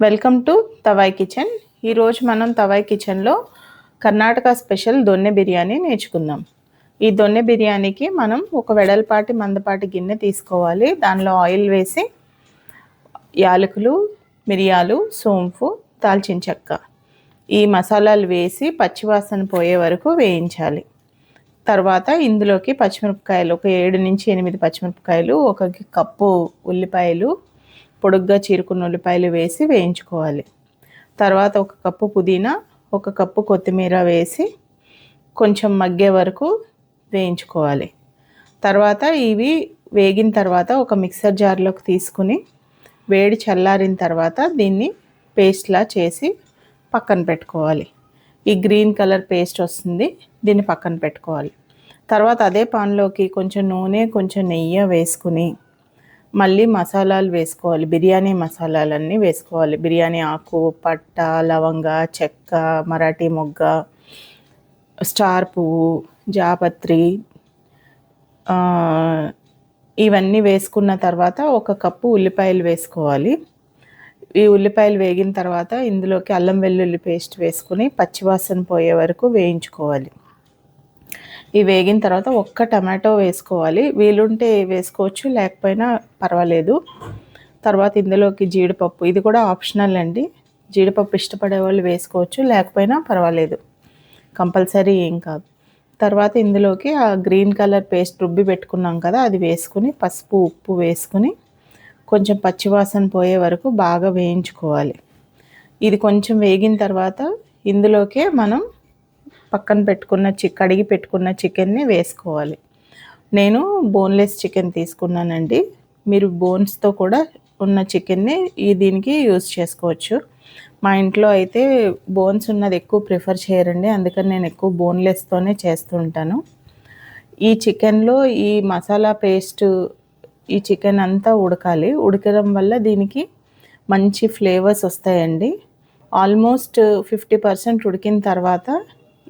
Welcome to తవాయ్ kitchen. ఈరోజు మనం తవాయ్ కిచెన్లో కర్ణాటక స్పెషల్ దొన్నె బిర్యానీ నేర్చుకుందాం. ఈ దొన్నె బిర్యానీకి మనం ఒక వెడల్పాటి మందపాటి గిన్నె తీసుకోవాలి. దానిలో ఆయిల్ వేసి యాలకులు, మిరియాలు, సోంపు, దాల్చిన చెక్క ఈ మసాలాలు వేసి పచ్చివాసన పోయే వరకు వేయించాలి. తర్వాత ఇందులోకి పచ్చిమిరపకాయలు ఒక 7 నుంచి 8 పచ్చిమిరపకాయలు, ఒక కప్పు ఉల్లిపాయలు, పొడుగ్గా చీరుకున్న ఉల్లిపాయలు వేసి వేయించుకోవాలి. తర్వాత ఒక కప్పు పుదీనా, ఒక కప్పు కొత్తిమీర వేసి కొంచెం మగ్గే వరకు వేయించుకోవాలి. తర్వాత ఇవి వేగిన తర్వాత ఒక మిక్సర్ జార్లోకి తీసుకుని వేడి చల్లారిన తర్వాత దీన్ని పేస్ట్లా చేసి పక్కన పెట్టుకోవాలి. ఈ గ్రీన్ కలర్ పేస్ట్ వస్తుంది, దీన్ని పక్కన పెట్టుకోవాలి. తర్వాత అదే పాన్లోకి కొంచెం నూనె, కొంచెం నెయ్యి వేసుకుని మళ్ళీ మసాలాలు వేసుకోవాలి. బిర్యానీ మసాలాలన్నీ వేసుకోవాలి. బిర్యానీ ఆకు, పట్ట, లవంగ, చెక్క, మరాఠీ మొగ్గ, స్టార్ పువ్వు, జాపత్రి ఇవన్నీ వేసుకున్న తర్వాత ఒక కప్పు ఉల్లిపాయలు వేసుకోవాలి. ఈ ఉల్లిపాయలు వేగిన తర్వాత ఇందులోకి అల్లం వెల్లుల్లి పేస్ట్ వేసుకుని పచ్చివాసన పోయే వరకు వేయించుకోవాలి. ఇవి వేగిన తర్వాత ఒక్క టమాటో వేసుకోవాలి. వీలుంటే వేసుకోవచ్చు, లేకపోయినా పర్వాలేదు. తర్వాత ఇందులోకి జీడిపప్పు, ఇది కూడా ఆప్షనల్ అండి. జీడిపప్పు ఇష్టపడే వాళ్ళు వేసుకోవచ్చు, లేకపోయినా పర్వాలేదు, కంపల్సరీ ఏం కాదు. తర్వాత ఇందులోకి ఆ గ్రీన్ కలర్ పేస్ట్ రుబ్బి పెట్టుకున్నాం కదా, అది వేసుకుని పసుపు, ఉప్పు వేసుకుని కొంచెం పచ్చివాసన పోయే వరకు బాగా వేయించుకోవాలి. ఇది కొంచెం వేగిన తర్వాత ఇందులోకే మనం పక్కన పెట్టుకున్న కడిగి పెట్టుకున్న చికెన్ని వేసుకోవాలి. నేను బోన్లెస్ చికెన్ తీసుకున్నానండి. మీరు బోన్స్తో కూడా ఉన్న చికెన్ని దీనికి యూజ్ చేసుకోవచ్చు. మా ఇంట్లో అయితే బోన్స్ ఉన్నది ఎక్కువ ప్రిఫర్ చేయరండి, అందుకని నేను ఎక్కువ బోన్లెస్తోనే చేస్తూ ఉంటాను. ఈ చికెన్లో ఈ మసాలా పేస్ట్ ఈ చికెన్ అంతా ఉడకాలి. ఉడకడం వల్ల దీనికి మంచి ఫ్లేవర్స్ వస్తాయండి. ఆల్మోస్ట్ 50% ఉడికిన తర్వాత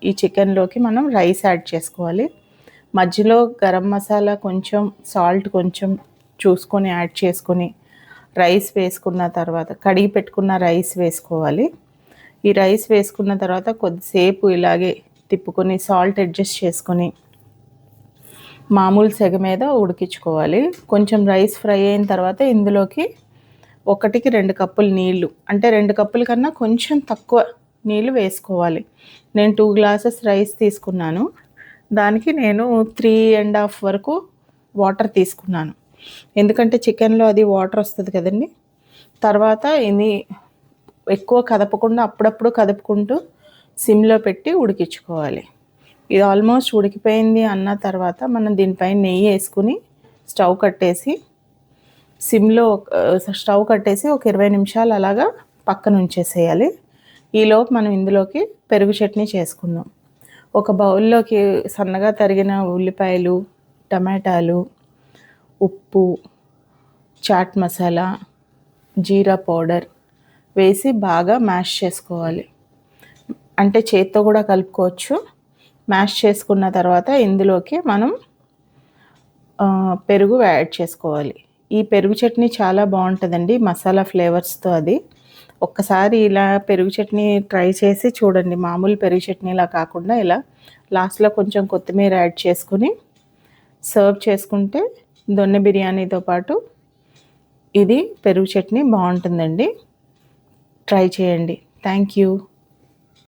ఈ చికెన్లోకి మనం రైస్ యాడ్ చేసుకోవాలి. మధ్యలో గరం మసాలా, కొంచెం సాల్ట్ కొంచెం చూసుకొని యాడ్ చేసుకొని రైస్ వేసుకున్న తర్వాత కడిగి పెట్టుకున్న రైస్ వేసుకోవాలి. ఈ రైస్ వేసుకున్న తర్వాత కొద్దిసేపు ఇలాగే తిప్పుకొని సాల్ట్ అడ్జస్ట్ చేసుకొని మామూలు సెగ మీద ఉడికించుకోవాలి. కొంచెం రైస్ ఫ్రై అయిన తర్వాత ఇందులోకి 1కి 2 కప్పులు నీళ్ళు, అంటే 2 కప్పుల కన్నా కొంచెం తక్కువ నీళ్ళు వేసుకోవాలి. నేను 2 గ్లాసెస్ రైస్ తీసుకున్నాను, దానికి నేను 3.5 వరకు వాటర్ తీసుకున్నాను. ఎందుకంటే చికెన్లో అది వాటర్ వస్తుంది కదండి. తర్వాత ఇది ఎక్కువ కదపకుండా అప్పుడప్పుడు కదుపుకుంటూ సిమ్లో పెట్టి ఉడికించుకోవాలి. ఇది ఆల్మోస్ట్ ఉడికిపోయింది అన్న తర్వాత మనం దీనిపైన నెయ్యి వేసుకుని స్టవ్ కట్టేసి సిమ్లో స్టవ్ కట్టేసి ఒక 20 నిమిషాలు అలాగా పక్కన ఉంచేసేయాలి. ఈలోపు మనం ఇందులోకి పెరుగు చట్నీ చేసుకుందాం. ఒక బౌల్లోకి సన్నగా తరిగిన ఉల్లిపాయలు, టమాటాలు, ఉప్పు, చాట్ మసాలా, జీరా పౌడర్ వేసి బాగా మ్యాష్ చేసుకోవాలి. అంటే చేత్తో కూడా కలుపుకోవచ్చు. మ్యాష్ చేసుకున్న తర్వాత ఇందులోకి మనం పెరుగు యాడ్ చేసుకోవాలి. ఈ పెరుగు చట్నీ చాలా బాగుంటుందండి మసాలా ఫ్లేవర్స్తో. అది ఒక్కసారి ఇలా పెరుగు చట్నీ ట్రై చేసి చూడండి. మామూలు పెరుగు చట్నీలా కాకుండా ఇలా లాస్ట్లో కొంచెం కొత్తిమీర యాడ్ చేసుకుని సర్వ్ చేసుకుంటే దొన్నె బిర్యానీతో పాటు ఇది పెరుగు చట్నీ బాగుంటుందండి. ట్రై చేయండి. Thank you.